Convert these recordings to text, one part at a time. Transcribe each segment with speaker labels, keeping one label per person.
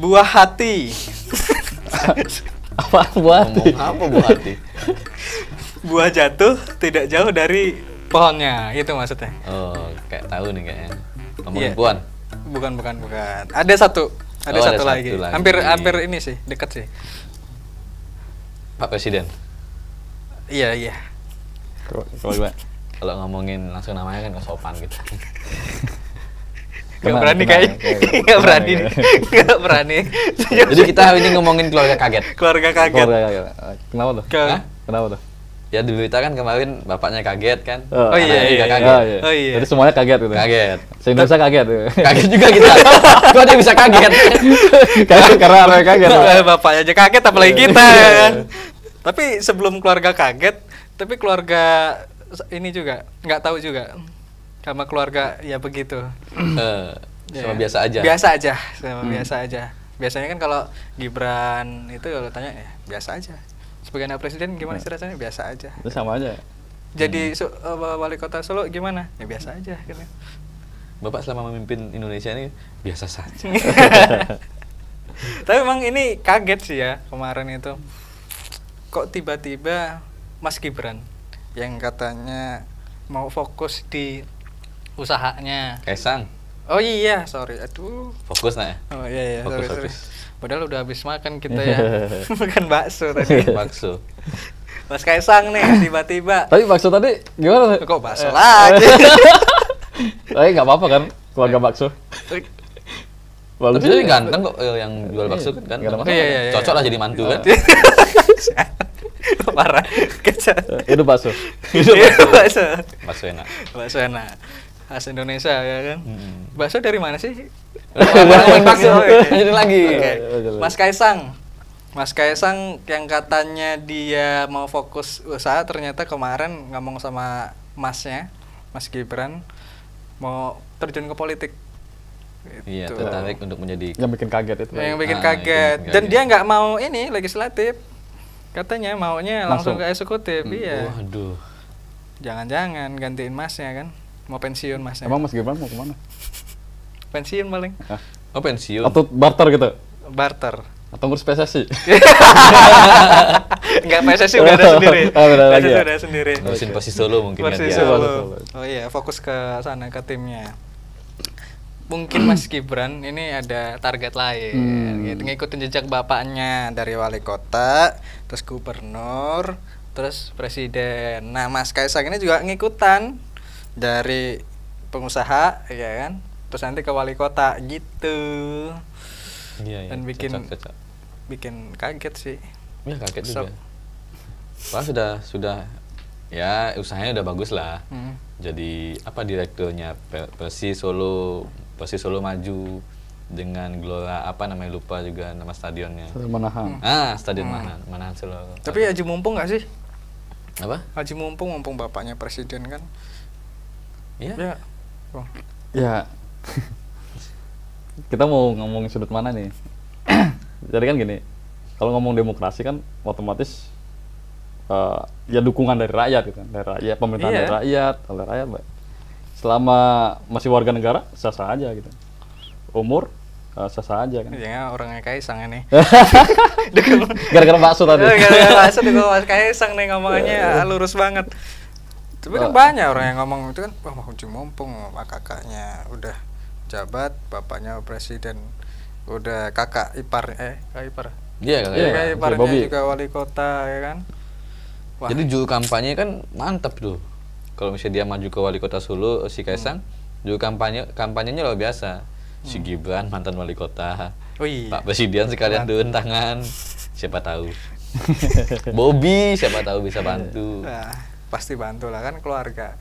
Speaker 1: Buah hati.
Speaker 2: Apa buah hati?
Speaker 3: Ngomong apa buah hati?
Speaker 1: Buah jatuh tidak jauh dari pohonnya, gitu maksudnya.
Speaker 3: Oh, kayak tahu nih kayaknya. Ngomongin
Speaker 1: Iya.
Speaker 3: puan.
Speaker 1: Bukan. Ada satu
Speaker 3: Ada
Speaker 1: lagi.
Speaker 3: satu lagi.
Speaker 1: Hampir ini sih, dekat sih.
Speaker 3: Pak Presiden.
Speaker 1: Iya.
Speaker 2: Kalau gimana?
Speaker 3: Kalau ngomongin langsung namanya kan nggak sopan gitu.
Speaker 1: Gak berani kayaknya. Gak berani. Gak berani.
Speaker 3: Jadi kita hari ini ngomongin keluarga kaget.
Speaker 1: Keluarga kaget.
Speaker 2: Kenapa tuh?
Speaker 1: Hah?
Speaker 2: Kenapa tuh?
Speaker 3: Ya di berita kan kemarin bapaknya kaget kan.
Speaker 2: Oh,
Speaker 1: iya,
Speaker 3: Anaknya juga
Speaker 1: iya.
Speaker 3: kaget.
Speaker 1: Oh, iya.
Speaker 2: Jadi semuanya kaget gitu.
Speaker 3: Kaget.
Speaker 2: Se-Indonesia kaget.
Speaker 3: Kaget juga kita. Kok dia bisa kaget?
Speaker 2: Kaget karena orang yang kaget.
Speaker 1: Bapaknya aja kaget apalagi kita ya kan. Tapi sebelum keluarga kaget, tapi keluarga ini juga nggak tahu juga. Sama keluarga ya begitu.
Speaker 3: Sama
Speaker 1: Ya.
Speaker 3: biasa aja.
Speaker 1: Biasa aja, biasa aja. Biasanya kan kalau Gibran itu kalau tanya ya biasa aja. Sebagai anak presiden gimana sih rasanya? Biasa aja.
Speaker 2: Itu sama aja.
Speaker 1: Jadi wali kota Solo gimana? Ya biasa aja gitu.
Speaker 3: Bapak selama memimpin Indonesia ini biasa saja.
Speaker 1: Tapi emang ini kaget sih ya kemarin itu. Kok tiba-tiba Mas Gibran yang katanya mau fokus di usahanya.
Speaker 3: Kaisang,
Speaker 1: Oh iya, sorry. Aduh.
Speaker 3: fokus nak ya?
Speaker 1: Oh iya,
Speaker 3: Fokus,
Speaker 1: sorry.
Speaker 3: fokus.
Speaker 1: Padahal udah habis makan kita ya. Makan bakso tadi.
Speaker 3: Bakso.
Speaker 1: Mas Kaisang nih tiba-tiba.
Speaker 2: Tapi bakso tadi gimana?
Speaker 1: Kok bakso lagi?
Speaker 2: Tapi nggak apa-apa kan keluarga bakso. Bagus
Speaker 3: Tapi dia
Speaker 2: juga.
Speaker 3: ganteng kok yang jual bakso kan?
Speaker 2: Nggak ada masalah.
Speaker 1: Iya.
Speaker 3: Cocok lah jadi mantu kan?
Speaker 1: Parah. Kecil.
Speaker 2: Itu bakso.
Speaker 1: Bakso.
Speaker 3: Bakso enak.
Speaker 1: Bakso enak. Khas Indonesia ya kan.
Speaker 3: Mm-mm.
Speaker 1: Bakso dari mana sih?
Speaker 3: Ngomongin bakso,
Speaker 1: Oke.
Speaker 3: jadi lagi.
Speaker 1: Oke. Mas Kaisang. Mas Kaisang yang katanya dia mau fokus usaha ternyata kemarin ngomong sama masnya, Mas Gibran mau terjun ke politik.
Speaker 3: Iya,
Speaker 1: Gitu.
Speaker 3: tertarik untuk menjadi
Speaker 2: Yang bikin kaget itu.
Speaker 1: Yang bikin
Speaker 3: Ah,
Speaker 1: kaget.
Speaker 3: itu bikin
Speaker 1: Dan
Speaker 3: kaget.
Speaker 1: dia nggak mau ini legislatif. Katanya maunya langsung
Speaker 2: Langsung.
Speaker 1: ke eksekutif. Iya.
Speaker 3: Waduh.
Speaker 1: Jangan-jangan gantiin masnya kan. Mau pensiun masnya.
Speaker 2: Emang Mas Gibran mau kemana?
Speaker 1: Pensiun paling.
Speaker 3: Oh pensiun.
Speaker 2: Atau barter gitu?
Speaker 1: Barter.
Speaker 2: Atau ngurus PSSI?
Speaker 1: Enggak, PSSI udah ada sendiri.
Speaker 2: Oh, udah lagi
Speaker 1: PSSI
Speaker 2: ya?
Speaker 1: udah sendiri.
Speaker 3: Ngurusin Persis Solo mungkin kan
Speaker 1: Persis
Speaker 3: dia.
Speaker 1: Solo. Oh iya, fokus ke sana ke timnya. Mungkin Mas Gibran ini ada target lain, gitu. Ngikutin jejak bapaknya dari wali kota, terus gubernur, terus presiden. Nah, Mas Kaisang ini juga ngikutan dari pengusaha, ya kan? Terus nanti ke wali kota gitu.
Speaker 3: Iya, iya.
Speaker 1: Dan
Speaker 3: Cocok.
Speaker 1: bikin kaget sih.
Speaker 3: Ya kaget
Speaker 1: Shock.
Speaker 3: juga. Wah sudah ya usahanya udah bagus lah. Jadi apa direkturnya Persis Solo maju dengan gelora apa namanya lupa juga nama stadionnya.
Speaker 2: Manahan.
Speaker 3: Stadion Manahan Solo.
Speaker 1: Tapi Haji Mumpung nggak sih?
Speaker 3: Apa?
Speaker 1: Haji Mumpung bapaknya presiden kan?
Speaker 3: Iya.
Speaker 1: Ya. Oh.
Speaker 2: Ya. Kita mau ngomongin sudut mana nih? Jadi kan gini, kalau ngomong demokrasi kan otomatis ya dukungan dari rakyat gitu kan, dari rakyat, pemerintahan
Speaker 1: Iya.
Speaker 2: dari rakyat, oleh rakyat. Selama masih warga negara sah-sah aja gitu. Umur sah-sah aja kan.
Speaker 1: Ya orangnya Kaisang ini.
Speaker 2: Gara-gara bakso tadi.
Speaker 1: Gara-gara masuk di Mas Kaisang nih ngomongannya lurus banget. Tapi kan banyak orang yang ngomong itu kan, wah Haji Mumpung sama kakaknya udah jabat, bapaknya presiden, udah kakak ipar
Speaker 3: Iya kakak.
Speaker 2: Iya.
Speaker 1: kakak iparnya
Speaker 2: Bobby.
Speaker 1: juga wali kota ya kan. Wah,
Speaker 3: Jadi juru kampanye kan mantap tuh. Kalau misalnya dia maju ke wali kota Solo si Kaisang, juru kampanyenya luar biasa. Si Gibran mantan wali kota.
Speaker 1: oh iya.
Speaker 3: Pak Presiden sekalian turun tangan. Siapa tahu. Bobby siapa tahu bisa bantu.
Speaker 1: Nah, pasti bantu lah kan keluarga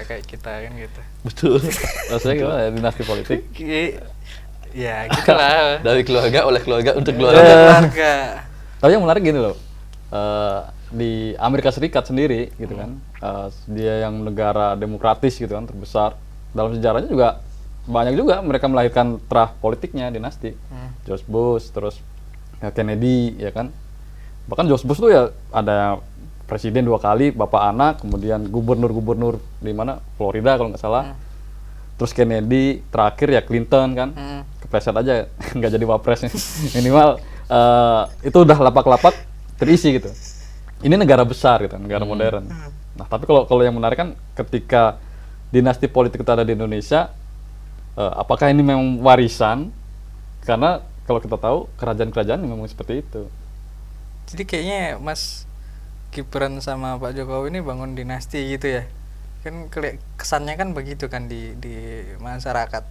Speaker 1: kayak kita kan gitu.
Speaker 3: Betul.
Speaker 2: Maksudnya gimana ya, dinasti politik?
Speaker 1: Ya gitulah.
Speaker 3: Dari keluarga oleh keluarga untuk
Speaker 1: Dari
Speaker 3: keluarga.
Speaker 1: keluarga.
Speaker 2: Tapi yang menarik gini loh, di Amerika Serikat sendiri gitu kan, dia yang negara demokratis gitu kan, terbesar dalam sejarahnya juga banyak juga mereka melahirkan terah politiknya dinasti. George Bush, terus Kennedy ya kan, bahkan George Bush tuh ya ada presiden 2 kali, bapak anak, kemudian gubernur di mana Florida kalau nggak salah. Terus Kennedy terakhir ya Clinton kan, kepleset aja nggak jadi wapresnya. Minimal itu udah lapak-lapak terisi gitu. Ini negara besar gitu, negara modern. Nah, tapi kalau yang menarik kan ketika dinasti politik itu ada di Indonesia, apakah ini memang warisan? Karena kalau kita tahu kerajaan-kerajaan memang seperti itu.
Speaker 1: Jadi kayaknya Mas Gibran sama Pak Jokowi ini bangun dinasti gitu ya. Kan kesannya kan begitu kan di masyarakat.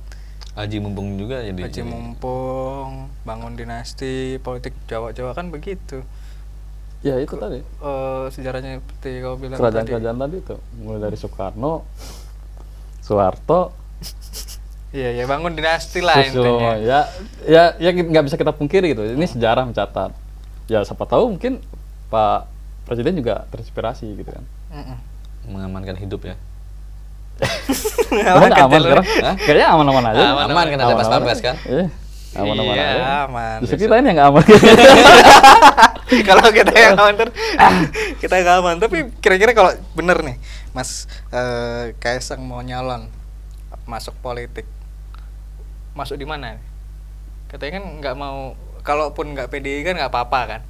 Speaker 3: Haji mumpung juga jadi.
Speaker 1: Haji mumpung, bangun dinasti, politik Jawa-Jawa kan begitu.
Speaker 2: Ya itu tadi.
Speaker 1: Sejarahnya seperti kau bilang
Speaker 2: Kerajaan-kerajaan tadi itu mulai dari Soekarno, Soeharto,
Speaker 1: iya bangun dinasti lah intinya.
Speaker 2: Ya nggak bisa kita pungkiri gitu. Ini sejarah mencatat. Ya siapa tahu mungkin Pak Presiden juga terinspirasi gitu kan.
Speaker 3: Mengamankan hidup ya.
Speaker 2: Aman sekarang? Kayaknya aman-aman aja.
Speaker 3: Aman kan ada pas-pampres kan?
Speaker 2: Aman-aman
Speaker 1: Iya,
Speaker 2: aja.
Speaker 1: aman.
Speaker 2: Justru kita ini yang nggak aman.
Speaker 1: Kalau kita yang aman kita nggak aman. Tapi kira-kira kalau bener nih Mas Kaisang mau nyalon masuk politik, masuk di mana? Katanya kan nggak mau, kalaupun nggak PDI kan nggak apa-apa kan?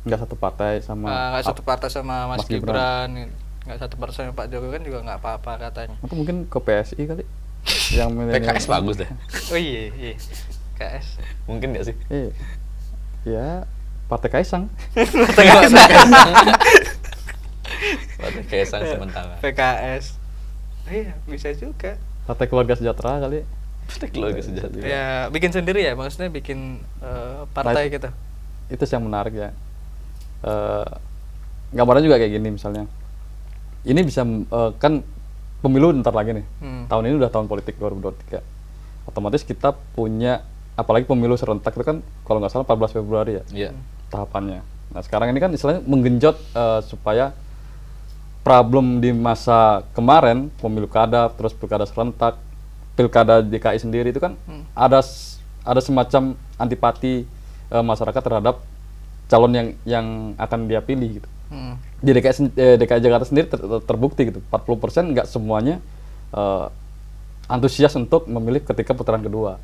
Speaker 2: Nggak satu partai sama.
Speaker 1: Nggak satu partai sama Mas Gibran, nggak satu partai sama Pak Jokowi kan juga nggak apa-apa katanya.
Speaker 2: Atau mungkin ke PSI kali? Yang
Speaker 3: PKS bagus deh.
Speaker 1: Oh iya, PKS.
Speaker 3: Mungkin nggak sih?
Speaker 2: Iya. Ya, Partai Kaisang.
Speaker 3: Partai Kaisang sementara.
Speaker 1: PKS. Iya, bisa juga.
Speaker 2: Partai Keluarga Sejahtera kali.
Speaker 3: Partai Keluarga Sejahtera.
Speaker 1: Ya, bikin sendiri ya, maksudnya bikin partai gitu.
Speaker 2: Itu yang menarik ya. Gambarnya juga kayak gini misalnya. Ini bisa kan pemilu ntar lagi nih. Tahun ini udah tahun politik 2023. Otomatis kita punya, apalagi pemilu serentak itu kan kalau nggak salah 14 Februari ya.
Speaker 3: Iya.
Speaker 2: Tahapannya. Nah sekarang ini kan istilahnya menggenjot supaya problem di masa kemarin pemilu kada, terus pilkada serentak, pilkada DKI sendiri itu kan ada semacam antipati masyarakat terhadap calon yang akan dia pilih gitu. Di DKI Jakarta sendiri terbukti gitu, 40% nggak semuanya antusias untuk memilih ketika putaran kedua.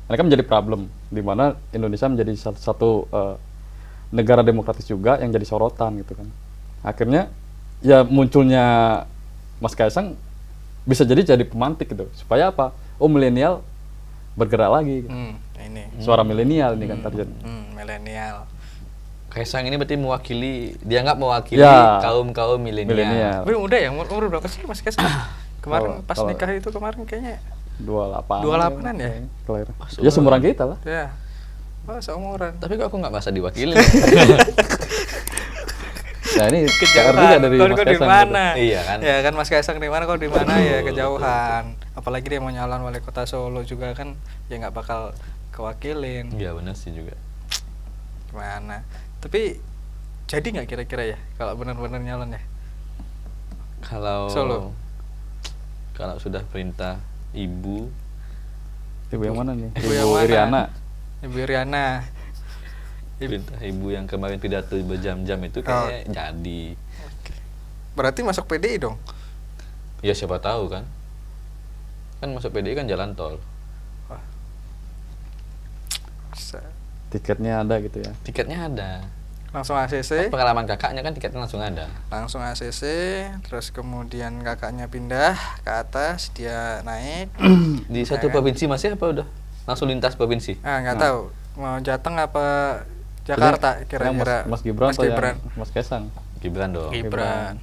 Speaker 2: Ini kan menjadi problem di mana Indonesia menjadi satu negara demokratis juga yang jadi sorotan gitu kan. Akhirnya ya munculnya Mas Kaisang bisa jadi pemantik gitu. Supaya apa? Oh, milenial bergerak lagi. Gitu.
Speaker 1: Ini.
Speaker 2: Suara milenial ini kan terjadi.
Speaker 1: Milenial.
Speaker 3: Kaisang ini berarti dianggap mewakili kaum milenial.
Speaker 1: Tapi udah ya, umur berapa sih Mas Kaisang? Kemarin pas nikah itu kayaknya 28-an ya?
Speaker 2: Kelahiran. Ya seumuran kita lah.
Speaker 1: Ya. Oh, seumuran.
Speaker 3: Tapi kok aku nggak merasa diwakili?
Speaker 2: Nah ini PR juga dari Mas Kaisang.
Speaker 1: Dimana?
Speaker 3: Iya kan?
Speaker 1: Ya kan Mas Kaisang di mana, kok di mana ya, kejauhan. Apalagi dia mau nyalon wali kota Solo juga kan, ya nggak bakal kewakilin.
Speaker 3: Iya benar sih juga.
Speaker 1: Gimana? Tapi jadi nggak kira-kira ya kalau benar-benar nyalon ya?
Speaker 3: Kalau
Speaker 1: Solo.
Speaker 3: Kalau sudah perintah ibu
Speaker 2: yang mana nih?
Speaker 1: Ibu yang mana?
Speaker 2: Iriana.
Speaker 1: Ibu Iriana.
Speaker 3: Perintah ibu yang kemarin pidato berjam-jam itu kayak jadi.
Speaker 1: Berarti masuk PDI dong?
Speaker 3: Ya siapa tahu kan? Kan masuk PDI kan jalan tol.
Speaker 2: Tiketnya ada gitu ya?
Speaker 3: Tiketnya ada.
Speaker 1: Langsung ACC?
Speaker 3: Pengalaman kakaknya kan tiketnya langsung ada.
Speaker 1: Langsung ACC, terus kemudian kakaknya pindah ke atas, dia naik.
Speaker 3: Di satu provinsi masih apa udah? Langsung lintas provinsi?
Speaker 1: Nggak tahu. Mau Jateng apa Jakarta kira-kira?
Speaker 2: Mas Gibran
Speaker 1: Mas
Speaker 2: atau
Speaker 1: Gibran.
Speaker 2: Mas Kaisang?
Speaker 3: Gibran dong.
Speaker 1: Gibran.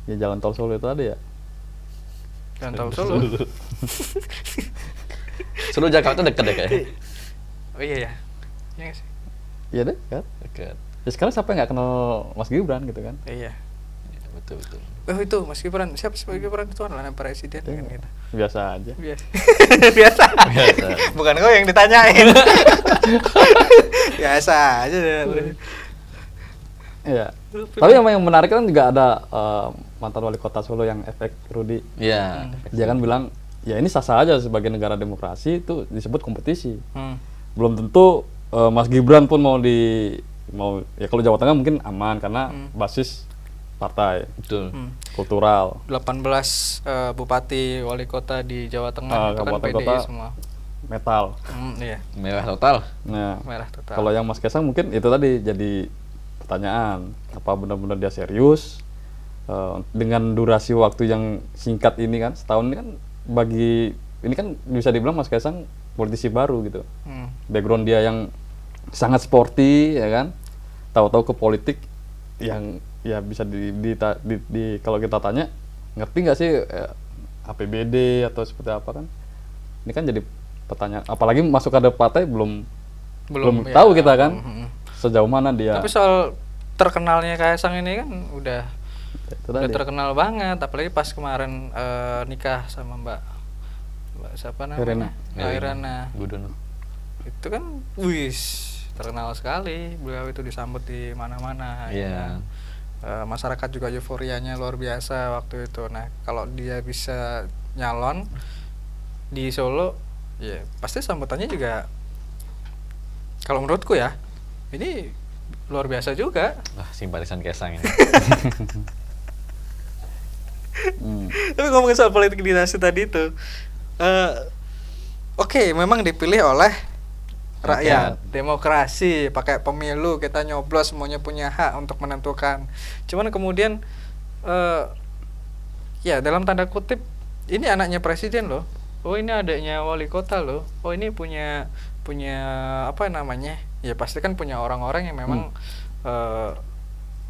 Speaker 2: Ya jalan tol Solo itu ada ya?
Speaker 1: Jalan tol Solo.
Speaker 3: Solo Jakarta dekat ya kayaknya.
Speaker 1: Oh iya ya. Iya nggak sih?
Speaker 2: Iya dekat.
Speaker 3: Dekat.
Speaker 2: Ya sekarang siapa yang nggak kenal Mas Gibran gitu kan?
Speaker 1: Iya.
Speaker 3: Ya, betul.
Speaker 1: Oh itu Mas Gibran. Siapa sih Mas Gibran itu anak presiden kan gitu.
Speaker 2: Biasa aja.
Speaker 1: Biasa. Bukan kau yang ditanyain. Biasa aja.
Speaker 2: Iya. Tapi yang menarik kan juga ada mantan wali kota Solo yang efek Rudi.
Speaker 3: Iya.
Speaker 2: Dia kan bilang ya ini sah-sah aja sebagai negara demokrasi itu disebut kompetisi. Belum tentu Mas Gibran pun mau ya kalau Jawa Tengah mungkin aman karena basis partai.
Speaker 3: Betul.
Speaker 2: Kultural.
Speaker 1: 18 bupati wali kota di Jawa Tengah itu kan
Speaker 2: kabupaten
Speaker 1: PDI
Speaker 2: kota
Speaker 1: semua.
Speaker 2: metal.
Speaker 1: Iya,
Speaker 3: Mewah total.
Speaker 2: Nah,
Speaker 1: merah total.
Speaker 2: kalau yang Mas Kaisang mungkin itu tadi jadi pertanyaan, apa benar-benar dia serius dengan durasi waktu yang singkat ini kan, setahun ini kan ini kan bisa dibilang Mas Kaisang politisi baru gitu. Background dia yang sangat sporty ya kan, tahu-tahu ke politik yang ya bisa kalau kita tanya ngerti nggak sih APBD atau seperti apa kan? Ini kan jadi pertanyaan. Apalagi masuk ke partai belum
Speaker 1: ya,
Speaker 2: tahu kita kan sejauh mana dia.
Speaker 1: Tapi soal terkenalnya Kaisang ini kan udah
Speaker 2: tadi.
Speaker 1: terkenal banget, apalagi pas kemarin nikah sama Mbak siapa namanya? Irena.
Speaker 3: Gudono.
Speaker 1: Itu kan terkenal sekali, beliau itu disambut di mana-mana.
Speaker 3: Iya.
Speaker 1: Masyarakat juga euforianya luar biasa waktu itu. Nah, kalau dia bisa nyalon di Solo, ya pasti sambutannya juga, kalau menurutku ya, ini luar biasa juga.
Speaker 3: Wah, simpatisan Kaisang ini.
Speaker 1: Tapi ngomongin soal politik dinasti tadi itu, oke, memang dipilih oleh rakyat, demokrasi, pakai pemilu, kita nyoblos, semuanya punya hak untuk menentukan. Cuman kemudian ya dalam tanda kutip ini anaknya presiden loh, oh ini adiknya wali kota loh, oh ini punya apa namanya, ya pasti kan punya orang-orang yang memang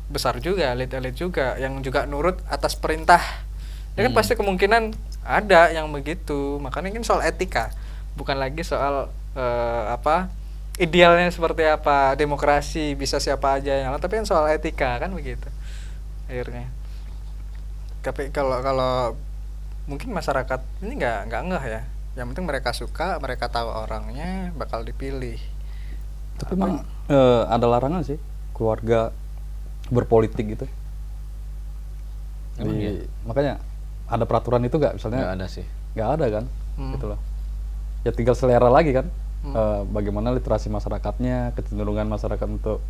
Speaker 1: besar juga, elit-elit juga, yang juga nurut atas perintah. Ya kan pasti kemungkinan ada yang begitu. Makanya kan soal etika, bukan lagi soal apa idealnya seperti apa, demokrasi bisa siapa aja yang, tapi kan soal etika kan begitu akhirnya. Tapi kalau mungkin masyarakat ini nggak ngeh ya, yang penting mereka suka, mereka tahu orangnya, bakal dipilih.
Speaker 2: Tapi memang ada larangan sih keluarga berpolitik gitu. Makanya ada peraturan itu nggak, misalnya?
Speaker 3: Nggak ada sih.
Speaker 2: Nggak ada kan, gitu loh. Ya tinggal selera lagi kan, bagaimana literasi masyarakatnya, kecenderungan masyarakat untuk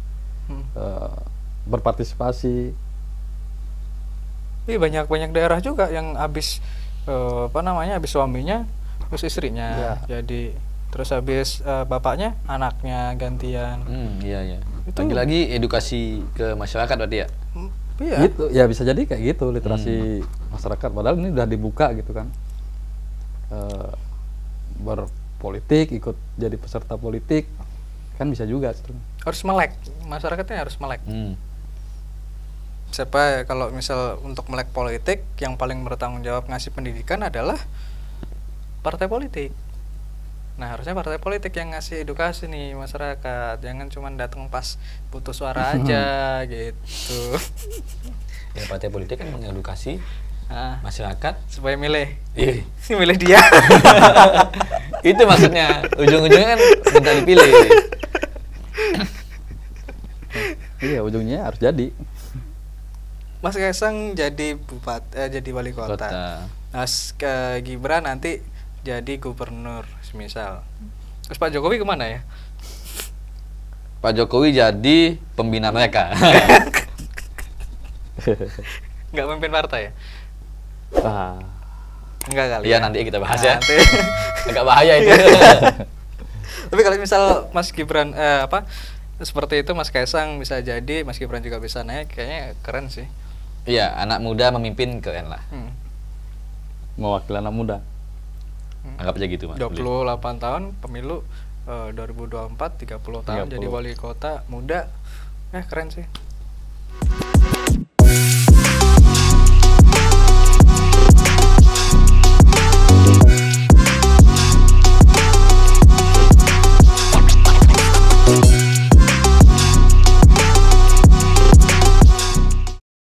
Speaker 2: berpartisipasi.
Speaker 1: Iya, banyak daerah juga yang habis habis suaminya terus istrinya jadi, terus habis bapaknya anaknya gantian.
Speaker 3: Iya. Lagi-lagi edukasi ke masyarakat berarti ya.
Speaker 1: Iya.
Speaker 2: Gitu ya, bisa jadi kayak gitu literasi masyarakat, padahal ini udah dibuka gitu kan, berpolitik, ikut jadi peserta politik kan bisa juga gitu.
Speaker 1: Harus melek, masyarakatnya harus melek. Siapa kalau misal untuk melek politik, yang paling bertanggung jawab ngasih pendidikan adalah partai politik. Nah, harusnya partai politik yang ngasih edukasi nih masyarakat, jangan cuma datang pas butuh suara aja gitu.
Speaker 3: Ya, partai politik kan mengedukasi masyarakat
Speaker 1: supaya milih.
Speaker 3: Iya.
Speaker 1: Milih dia.
Speaker 3: Itu maksudnya, ujung-ujungnya kan minta dipilih.
Speaker 2: Iya, ujungnya harus jadi.
Speaker 1: Mas Kaisang jadi jadi wali kota. Mas Gibran nanti jadi gubernur semisal. Terus Pak Jokowi kemana ya?
Speaker 3: Pak Jokowi jadi pembina mereka.
Speaker 1: Nggak memimpin partai ya? Enggak kali.
Speaker 3: Iya, nanti kita bahas ya.
Speaker 1: Nanti.
Speaker 3: Agak bahaya itu.
Speaker 1: Tapi kalau misal Mas Gibran seperti itu, Mas Kaisang bisa jadi, Mas Gibran juga bisa naik, kayaknya keren sih.
Speaker 3: Iya, anak muda memimpin keren lah.
Speaker 2: Mewakili anak muda.
Speaker 3: Anggap aja gitu, Mas.
Speaker 1: 28 tahun pemilu 2024, 30 tahun
Speaker 2: 30.
Speaker 1: jadi wali kota muda. Keren sih.